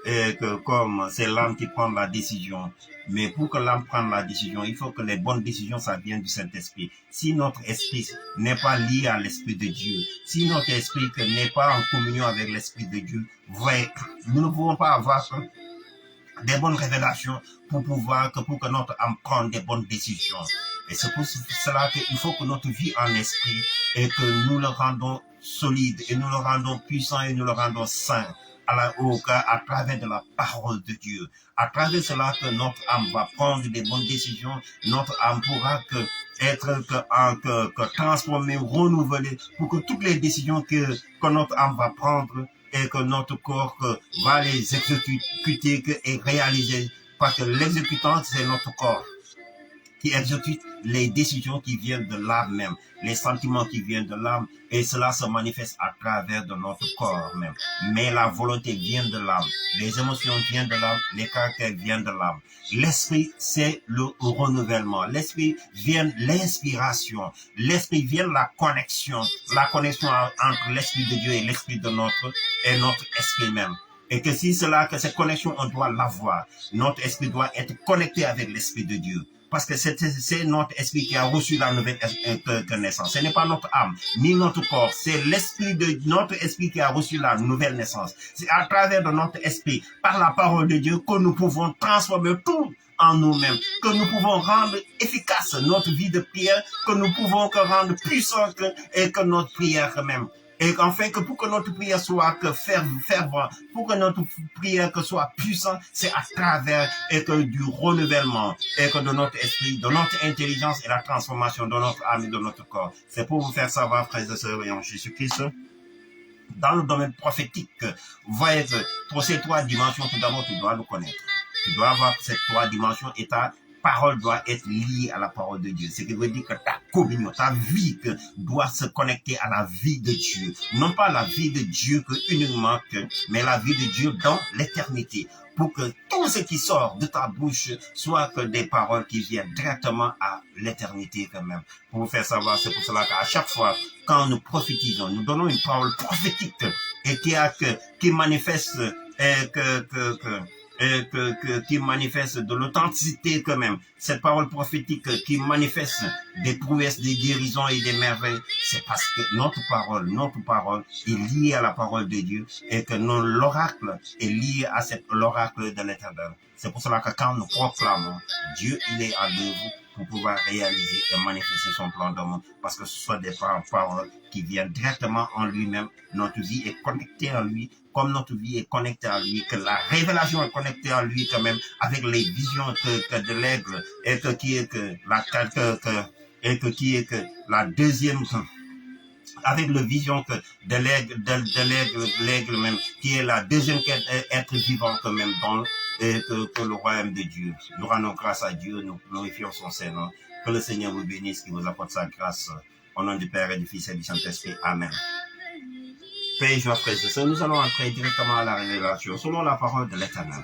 et que comme c'est l'âme qui prend la décision, mais pour que l'âme prenne la décision, il faut que les bonnes décisions, ça vienne du Saint-Esprit. Si notre esprit n'est pas lié à l'Esprit de Dieu, si notre esprit n'est pas en communion avec l'Esprit de Dieu, voyez, nous ne pouvons pas avoir des bonnes révélations pour que notre âme prenne des bonnes décisions. Et c'est pour cela qu'il faut que notre vie en esprit et que nous le rendons solide et nous le rendons puissant et nous le rendons saint à travers de la parole de Dieu. À travers cela que notre âme va prendre des bonnes décisions, notre âme pourra être transformée, renouvelée pour que toutes les décisions que notre âme va prendre et que notre corps va les exécuter et réaliser, parce que l'exécutant, c'est notre corps qui exécute les décisions qui viennent de l'âme même, les sentiments qui viennent de l'âme, et cela se manifeste à travers de notre corps même. Mais la volonté vient de l'âme, les émotions viennent de l'âme, les caractères viennent de l'âme. L'esprit, c'est le renouvellement. L'esprit vient l'inspiration. L'esprit vient la connexion entre l'esprit de Dieu et l'esprit de notre esprit même. Et que si que cette connexion, on doit l'avoir. Notre esprit doit être connecté avec l'esprit de Dieu. Parce que c'est notre esprit qui a reçu la nouvelle naissance. Ce n'est pas notre âme, ni notre corps. C'est notre esprit qui a reçu la nouvelle naissance. C'est à travers de notre esprit, par la parole de Dieu, que nous pouvons transformer tout en nous-mêmes, que nous pouvons rendre efficace notre vie de prière, que nous pouvons rendre puissante et que notre prière même. Et enfin, que pour que notre prière soit fervente, pour que notre prière soit puissante, c'est à travers du renouvellement et que de notre esprit, de notre intelligence et la transformation de notre âme et de notre corps. C'est pour vous faire savoir, frères et sœurs, en Jésus-Christ, dans le domaine prophétique, vous voyez que pour ces trois dimensions, tout d'abord, tu dois le connaître. Tu dois avoir ces trois dimensions et ta parole doit être liée à la parole de Dieu. Ce qui veut dire que ta communion, ta vie doit se connecter à la vie de Dieu. Non pas la vie de Dieu uniquement, mais la vie de Dieu dans l'éternité. Pour que tout ce qui sort de ta bouche soit que des paroles qui viennent directement à l'éternité quand même. Pour vous faire savoir, c'est pour cela qu'à chaque fois, quand nous prophétisons, nous donnons une parole prophétique et qui manifeste qui manifeste de l'authenticité quand même. Cette parole prophétique qui manifeste des prouesses, des guérisons et des merveilles, c'est parce que notre parole est liée à la parole de Dieu et que l'oracle est lié à l'oracle de l'Éternel. C'est pour cela que quand nous proclamons, Dieu, il est à l'œuvre pour pouvoir réaliser et manifester son plan de monde, parce que ce sont des paroles qui viennent directement en lui-même. Notre vie est connectée à lui, comme notre vie est connectée à lui, que la révélation est connectée à lui quand même, avec les visions de l'aigle, et qui est la deuxième avec la vision que de l'aigle même, qui est la deuxième être vivant quand même dans que le royaume de Dieu. Nous rendons grâce à Dieu, nous glorifions son Seigneur. Que le Seigneur vous bénisse, qu'il vous apporte sa grâce. Au nom du Père et du Fils et du Saint-Esprit. Amen. Père et joie, frères et sœurs, nous allons entrer directement à la révélation, selon la parole de l'Éternel.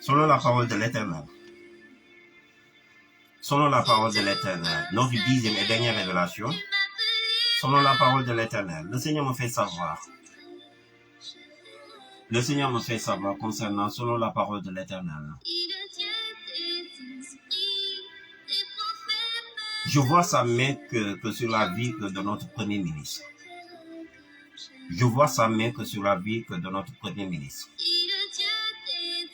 Selon la parole de l'Éternel. Selon la parole de l'Éternel. Notre 10e et dernière révélation. Selon la parole de l'Éternel. Le Seigneur me fait savoir. Le Seigneur me fait savoir concernant, selon la parole de l'Éternel. Je vois sa main que sur la vie de notre Premier ministre. Je vois sa main que sur la vie de notre Premier ministre.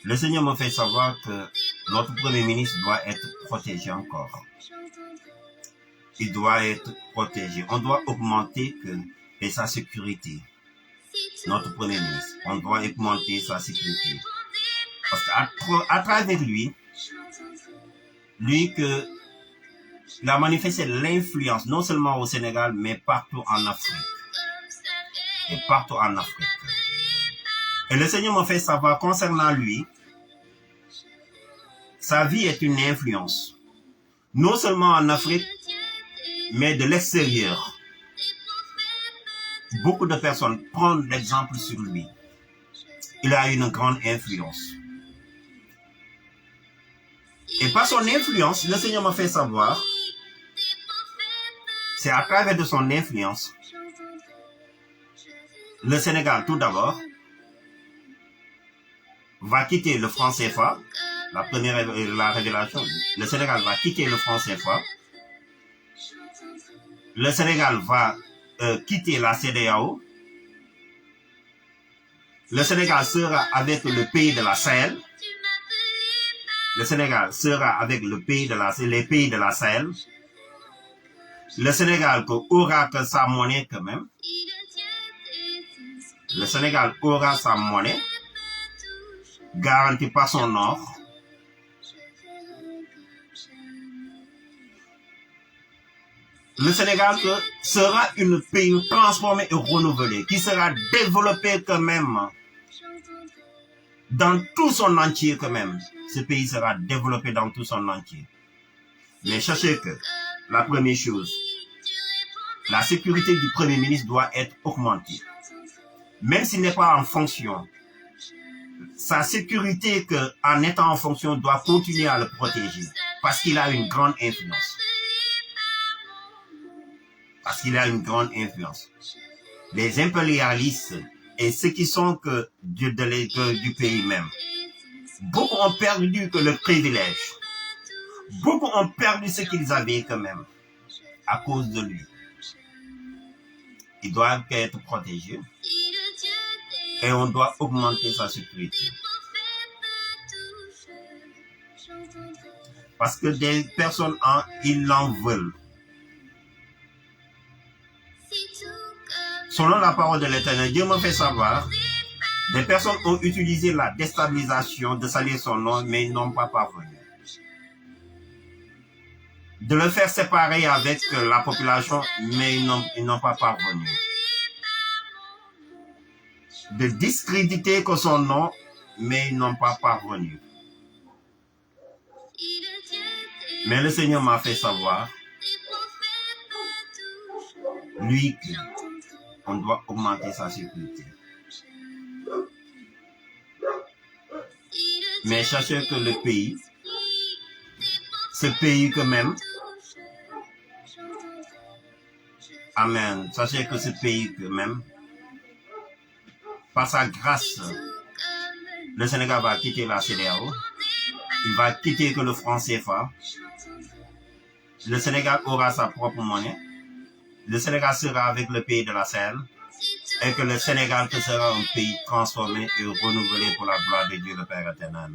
Le Seigneur me fait savoir que notre Premier ministre doit être protégé encore. Il doit être protégé. On doit augmenter sa sécurité. Notre Premier ministre, on doit augmenter sa sécurité. Parce qu'à travers lui que il a manifesté l'influence, non seulement au Sénégal, mais partout en Afrique. Et partout en Afrique. Et le Seigneur m'a fait savoir concernant lui, sa vie est une influence. Non seulement en Afrique, mais de l'extérieur. Beaucoup de personnes prennent l'exemple sur lui. Il a une grande influence. Et par son influence, le Seigneur m'a fait savoir, c'est à travers de son influence, le Sénégal, tout d'abord, va quitter le franc CFA, la révélation. Le Sénégal va quitter le franc CFA. Le Sénégal va quitter la CEDEAO. Le Sénégal sera avec le pays de la Sahel. Le Sénégal sera avec les pays de la Sahel. Le Sénégal aura que sa monnaie quand même. Le Sénégal aura sa monnaie garantie par son or. Le Sénégal sera un pays transformé et renouvelé, qui sera développé quand même dans tout son entier quand même. Ce pays sera développé dans tout son entier. Mais sachez que la première chose, la sécurité du Premier ministre doit être augmentée. Même s'il n'est pas en fonction, sa sécurité en étant en fonction doit continuer à le protéger parce qu'il a une grande influence. Parce qu'il a une grande influence. Les impérialistes et ceux qui sont du pays même, beaucoup ont perdu que le privilège. Beaucoup ont perdu ce qu'ils avaient quand même à cause de lui. Ils doivent être protégés et on doit augmenter sa sécurité. Parce que des personnes, ils l'en veulent. Selon la parole de l'Éternel, Dieu m'a fait savoir, des personnes ont utilisé la déstabilisation de salir son nom, mais ils n'ont pas parvenu. De le faire séparer avec la population, mais ils n'ont pas parvenu. De discréditer que son nom, mais ils n'ont pas parvenu. Mais le Seigneur m'a fait savoir, lui, qu'on doit augmenter sa sécurité. Mais sachez que le pays, ce pays que même, amen, sachez que ce pays que même, par sa grâce, le Sénégal va quitter la CEDEAO, il va quitter que le franc CFA, le Sénégal aura sa propre monnaie, le Sénégal sera avec le pays de la Sahel, et que le Sénégal sera un pays transformé et renouvelé pour la gloire de Dieu le Père éternel.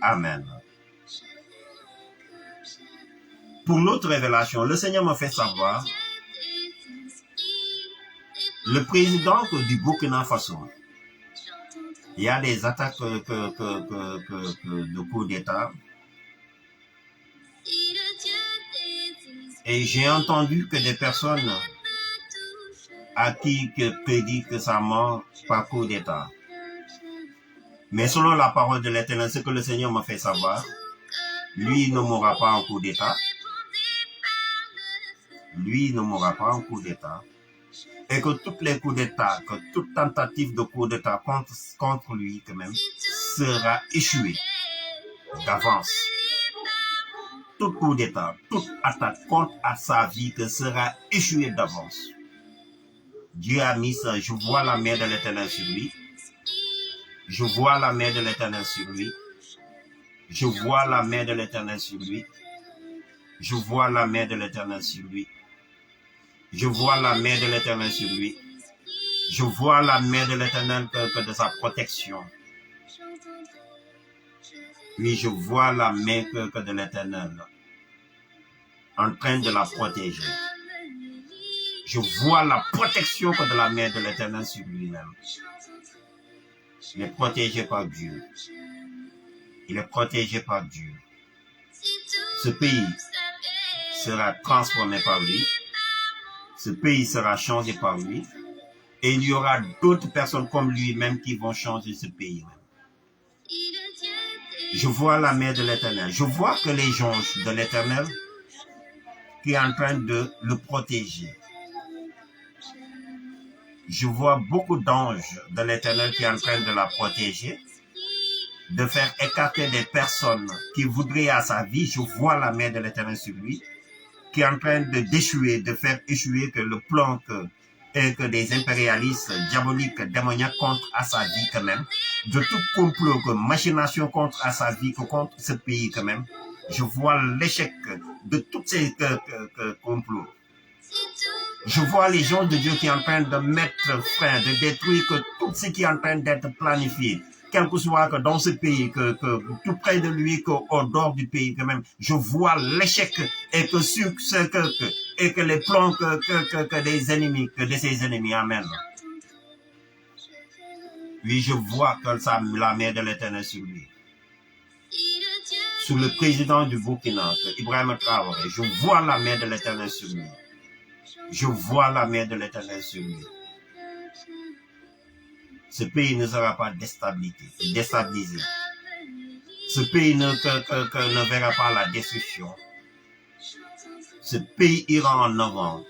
Amen. Pour l'autre révélation, le Seigneur m'a fait savoir, le président du Burkina Faso, il y a des attaques de coup d'État. Et j'ai entendu que des personnes à qui que prédit que sa mort par coup d'État. Mais selon la parole de l'Éternel, ce que le Seigneur m'a fait savoir, lui ne mourra pas en coup d'État. Lui ne mourra pas en coup d'État. Et que tous les coups d'État, que toute tentative de coup d'État contre lui quand même sera échouée d'avance. Tout coup d'État, toute attaque contre à sa vie que sera échouée d'avance. Dieu a mis ça, je vois la main de l'Éternel sur lui. Je vois la main de l'Éternel sur lui. Je vois la main de l'Éternel sur lui. Je vois la main de l'Éternel sur lui. Je vois la main de l'Éternel sur lui. Je vois la main de l'Éternel que de sa protection. Oui, je vois la main que de l'Éternel en train de la protéger. Je vois la protection que de la main de l'Éternel sur lui-même. Il est protégé par Dieu. Il est protégé par Dieu. Ce pays sera transformé par lui. Ce pays sera changé par lui. Et il y aura d'autres personnes comme lui-même qui vont changer ce pays. Je vois la main de l'Éternel. Je vois que les gens de l'Éternel qui est en train de le protéger. Je vois beaucoup d'anges de l'Éternel qui est en train de la protéger, de faire écarter des personnes qui voudraient à sa vie. Je vois la main de l'Éternel sur lui, qui est en train d'échouer, de faire échouer que le plan que des impérialistes diaboliques, démoniaques contre à sa vie quand même, de tout complot, que machination contre à sa vie, que contre ce pays quand même. Je vois l'échec de tous ces complots. Je vois les gens de Dieu qui sont en train de mettre fin, de détruire que tout ce qui est en train d'être planifié, quel que soit que dans ce pays, que tout près de lui, qu'au dehors du pays quand même, je vois l'échec et que sur et que les plans que des ennemis, que de ses ennemis amènent. Oui, je vois que la main de l'Éternel sur lui. Sur le président du Burkina, Ibrahim Traoré, je vois la main de l'Éternel sur lui. Je vois la main de l'Éternel sur lui. Ce pays ne sera pas déstabilisé. Ce pays ne verra pas la destruction. Ce pays ira en avant.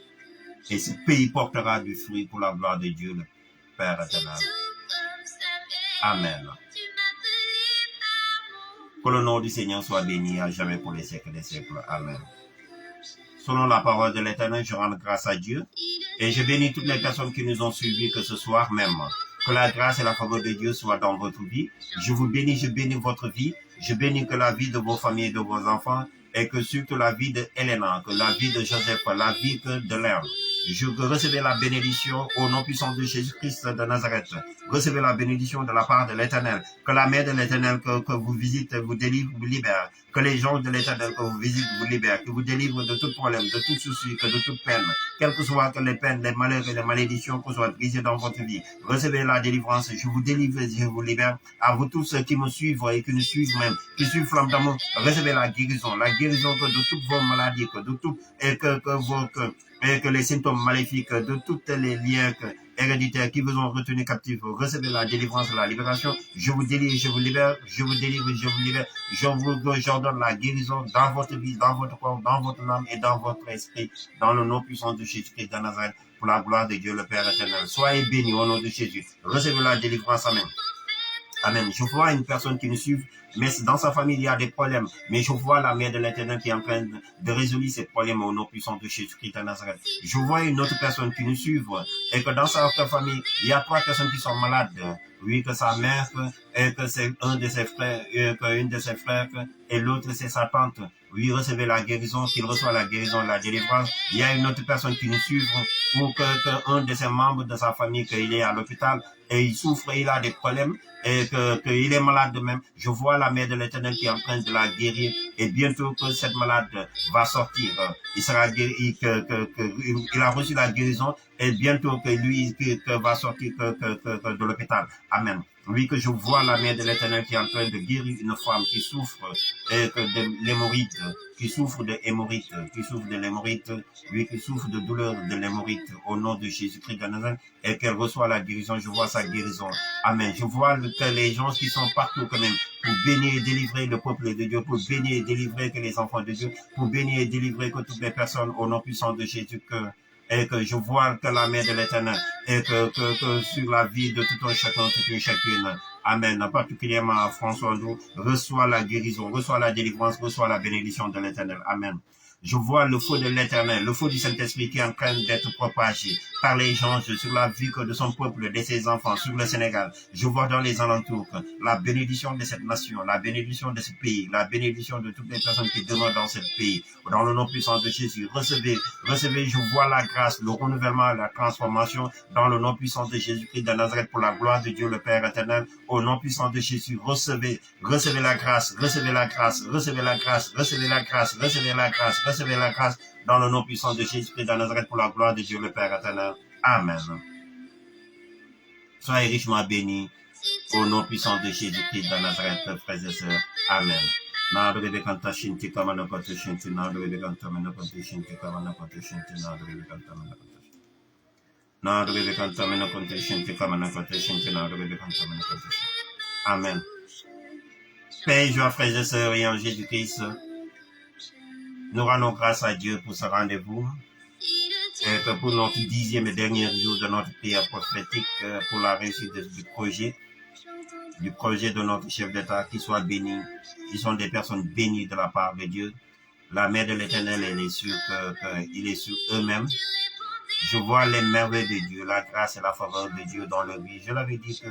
Et ce pays portera du fruit pour la gloire de Dieu, le Père éternel. Amen. Que le nom du Seigneur soit béni à jamais pour les siècles des siècles. Amen. Selon la parole de l'Éternel, je rends grâce à Dieu et je bénis toutes les personnes qui nous ont suivis que ce soir même. Que la grâce et la faveur de Dieu soient dans votre vie. Je vous bénis, je bénis votre vie. Je bénis que la vie de vos familles et de vos enfants et que surtout la vie de Helena, que la vie de Joseph, la vie de Léon. Je recevez la bénédiction au nom puissant de Jésus-Christ de Nazareth. Recevez la bénédiction de la part de l'Éternel. Que la main de l'Éternel que vous visitez vous délivre, vous libère. Que les gens de l'Éternel que vous visitez vous libèrent. Que vous délivre de tout problème, de tout souci, que de toute peine. Quelles que soient que les peines, les malheurs et les malédictions que soient brisées dans votre vie. Recevez la délivrance. Je vous délivre et je vous libère. À vous tous ceux qui me suivent et qui nous suivent même, qui suivent Flamme d'amour, recevez la guérison que de toutes vos maladies, que de tout, et que les symptômes maléfiques, de tous les liens héréditaires qui vous ont retenu captifs, recevez la délivrance, la libération. Je vous délivre, je vous libère, je vous délivre, je vous libère. J'ordonne la guérison dans votre vie, dans votre corps, dans votre âme et dans votre esprit, dans le nom puissant de Jésus-Christ de Nazareth, pour la gloire de Dieu le Père éternel. Soyez bénis au nom de Jésus. Recevez la délivrance. Amen. Amen. Je vois une personne qui nous suit, mais dans sa famille, il y a des problèmes. Mais je vois la main de l'Éternel qui est en train de résoudre ces problèmes au nom puissant de Jésus-Christ de Nazareth. Je vois une autre personne qui nous suit et que dans sa famille, il y a 3 personnes qui sont malades. Oui, que sa mère, et que c'est un de ses frères, une de ses frères, et l'autre c'est sa tante. Oui, recevez la guérison, qu'il reçoit la guérison, la délivrance. Il y a une autre personne qui nous suit pour que un de ses membres de sa famille, qu'il est à l'hôpital, et il souffre, il a des problèmes, et qu'il est malade de même. Je vois la main de l'Éternel qui est en train de la guérir, et bientôt que cette malade va sortir, il sera guéri, il a reçu la guérison, et bientôt que lui va sortir de l'hôpital. Amen. Oui, que je vois la main de l'Éternel qui est en train de guérir une femme qui souffre de l'hémorroïde, qui souffre de hémorroïde, qui souffre de l'hémorroïde, oui, qui souffre de douleur de l'hémorroïde au nom de Jésus-Christ de Nazareth et qu'elle reçoit la guérison. Je vois sa guérison. Amen. Je vois que les gens qui sont partout quand même pour bénir et délivrer le peuple de Dieu, pour bénir et délivrer que les enfants de Dieu, pour bénir et délivrer que toutes les personnes au nom puissant de Jésus, et que je vois que la main de l'Éternel et que sur la vie de tout un chacun, toute une chacune. Amen. Particulièrement François Lou, reçoit la guérison, reçoit la délivrance, reçoit la bénédiction de l'Éternel. Amen. Je vois le feu de l'Éternel, le feu du Saint-Esprit qui est en train d'être propagé par les gens sur la vie de son peuple, de ses enfants, sur le Sénégal. Je vois dans les alentours la bénédiction de cette nation, la bénédiction de ce pays, la bénédiction de toutes les personnes qui demeurent dans ce pays. Dans le nom puissant de Jésus, recevez, je vois la grâce, le renouvellement, la transformation dans le nom puissant de Jésus-Christ de Nazareth pour la gloire de Dieu le Père éternel. Au nom puissant de Jésus, recevez la grâce, recevez la grâce, recevez la grâce, recevez la grâce, recevez la grâce, recevez la grâce dans le nom puissant de Jésus-Christ de Nazareth pour la gloire de Dieu le Père éternel. Amen. Soyez richement bénis au nom puissant de Jésus-Christ de Nazareth, frères et sœurs. Amen. Amen. Paix et joie, frères et sœurs, et en Jésus-Christ, nous rendons grâce à Dieu pour ce rendez-vous. Et que pour notre 10e et dernier jour de notre prière prophétique, pour la réussite du projet de notre chef d'État, qui soit béni. Ils sont des personnes bénies de la part de Dieu. La main de l'Éternel, il est sur eux-mêmes. Je vois les merveilles de Dieu, la grâce et la faveur de Dieu dans leur vie. Je l'avais dit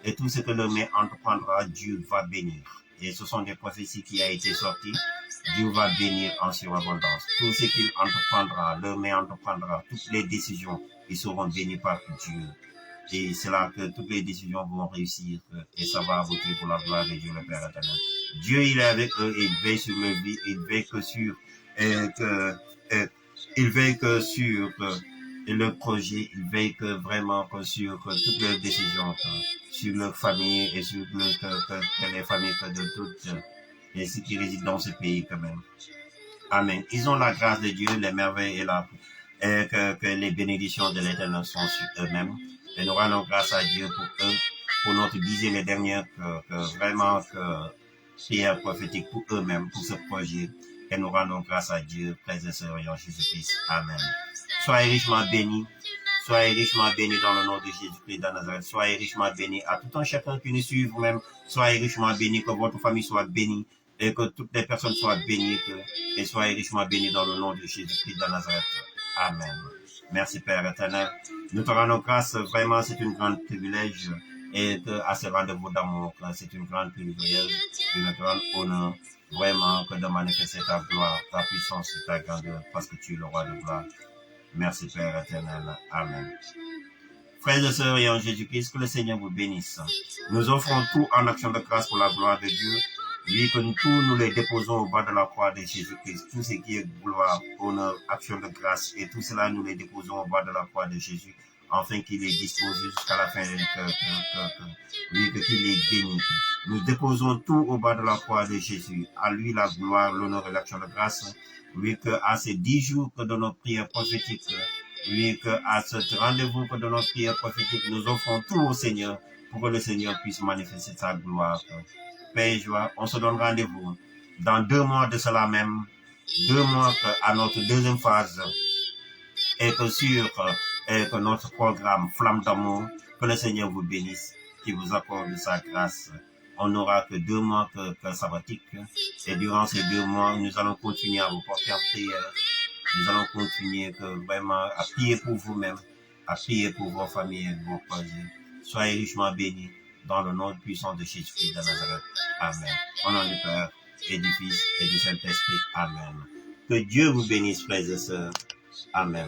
et tout ce que leur main entreprendra, Dieu va bénir. Et ce sont des prophéties qui ont été sorties. Dieu va bénir en surabondance. Tout ce qu'il entreprendra, leur main entreprendra, toutes les décisions, ils seront bénis par Dieu. Et c'est là que toutes les décisions vont réussir et ça va aboutir pour la gloire de Dieu le Père éternel. Dieu, il est avec eux, il veille sur leur vie, il veille que sur le projet, il veille que vraiment que sur toutes leurs décisions, sur leur famille et sur les familles de toutes et ceux qui résident dans ce pays quand même. Amen. Ils ont la grâce de Dieu, les merveilles et que les bénédictions de l'Éternel sont sur eux-mêmes. Et nous rendons grâce à Dieu pour eux, pour notre 10e et dernière, vraiment prière prophétique pour eux-mêmes, pour ce projet. Et nous rendons grâce à Dieu, frères et sœurs, en Jésus-Christ. Amen. Soyez richement bénis. Soyez richement bénis dans le nom de Jésus-Christ de Nazareth. Soyez richement bénis à tout un chacun qui nous suit vous-même. Soyez richement bénis, que votre famille soit bénie et que toutes les personnes soient bénies. Et soyez richement bénis dans le nom de Jésus-Christ de Nazareth. Amen. Merci Père éternel. Nous te rendons grâce. Vraiment, c'est une grande privilège. Et à ce rendez-vous d'amour, c'est une grande privilège, une grande honneur. Vraiment, que de manifester ta gloire, ta puissance et ta grandeur, parce que tu es le roi de gloire. Merci Père éternel. Amen. Frères et sœurs et en Jésus-Christ, que le Seigneur vous bénisse. Nous offrons tout en action de grâce pour la gloire de Dieu. Oui, que nous les déposons au bas de la croix de Jésus-Christ. Tout ce qui est gloire, honneur, action de grâce, et tout cela, nous les déposons au bas de la croix de Jésus, afin qu'il est disposé jusqu'à la fin, qu'il est béni. Nous déposons tout au bas de la croix de Jésus. À lui la gloire, l'honneur et l'action de grâce. Oui, que à ces 10 jours que de notre prière prophétique, oui, que à ce rendez-vous que de notre prière prophétique, nous offrons tout au Seigneur pour que le Seigneur puisse manifester sa gloire. Paix et joie, on se donne rendez-vous dans 2 mois de cela même, 2 mois à notre deuxième phase, et que notre programme Flamme d'amour, que le Seigneur vous bénisse, qu'il vous accorde sa grâce. On n'aura que 2 mois que sabbatique, et durant ces 2 mois, nous allons continuer à vous porter en prière. Nous allons continuer vraiment à prier pour vous-même, à prier pour vos familles et vos projets. Soyez richement bénis dans le nom puissant de Jésus-Christ de Nazareth. Amen. Au nom du Père et du Fils et du Saint-Esprit. Amen. Que Dieu vous bénisse, frères et sœurs. Amen.